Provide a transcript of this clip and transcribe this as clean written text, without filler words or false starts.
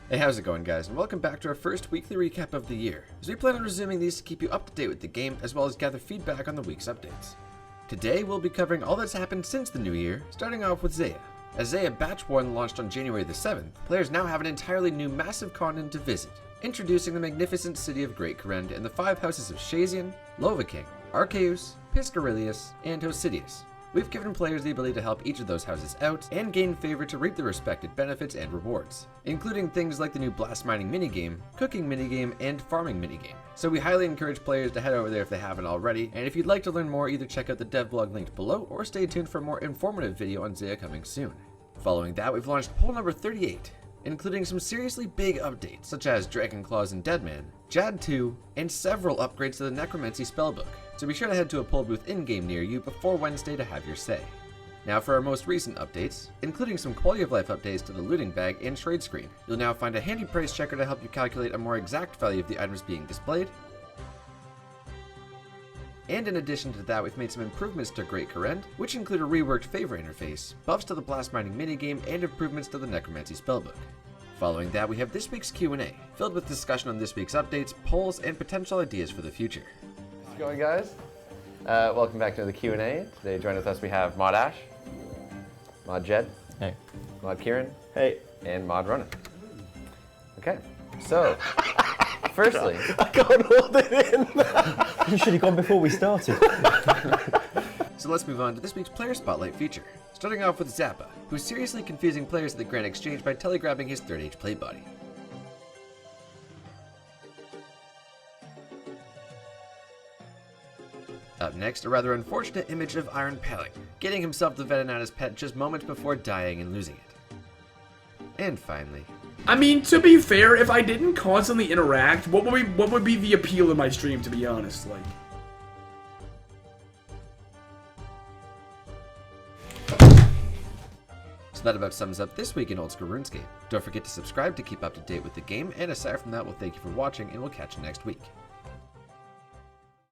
Hey, how's it going, guys, and welcome back to our first weekly recap of the year, as we plan on resuming these to keep you up to date with the game, as well as gather feedback on the week's updates. Today, we'll be covering all that's happened since the new year, starting off with Zeah. As Zeah Batch 1 launched on January the 7th, players now have an entirely new massive continent to visit, introducing the magnificent city of Great Korend and the 5 houses of Shazian, Lovaking, Arceus, Piscarilius, and Hosidius. We've given players the ability to help each of those houses out and gain favor to reap the respected benefits and rewards, including things like the new blast mining minigame, cooking minigame, and farming minigame. So we highly encourage players to head over there if they haven't already, and if you'd like to learn more, either check out the dev blog linked below or stay tuned for a more informative video on Zeah coming soon. Following that, we've launched poll number 38, including some seriously big updates such as Dragon Claws and Deadman, Jad 2, and several upgrades to the Necromancy spellbook, so be sure to head to a poll booth in-game near you before Wednesday to have your say. Now for our most recent updates, including some quality of life updates to the looting bag and trade screen. You'll now find a handy price checker to help you calculate a more exact value of the items being displayed. And in addition to that, we've made some improvements to Great Korend, which include a reworked favor interface, buffs to the blast mining minigame, and improvements to the Necromancy spellbook. Following that, we have this week's Q&A, filled with discussion on this week's updates, polls, and potential ideas for the future. How's it going, guys? Welcome back to the Q&A. Today, joined with us, we have Mod Ash, Mod Jed, Hey. Mod Kieran, Hey. and Mod Ronan. Okay, so, firstly... I can't hold it in! You should have gone before we started. So let's move on to this week's Player Spotlight feature, starting off with Zappa, who's seriously confusing players at the Grand Exchange by telegrabbing his 3rd Age plate body. Up next, a rather unfortunate image of Iron Pelling, getting himself the Venonata's pet just moments before dying and losing it. And finally... I mean, to be fair, if I didn't constantly interact, what would be the appeal of my stream, to be honest, like... So that about sums up this week in Old School Runescape. Don't forget to subscribe to keep up to date with the game, and aside from that, we'll thank you for watching, and we'll catch you next week.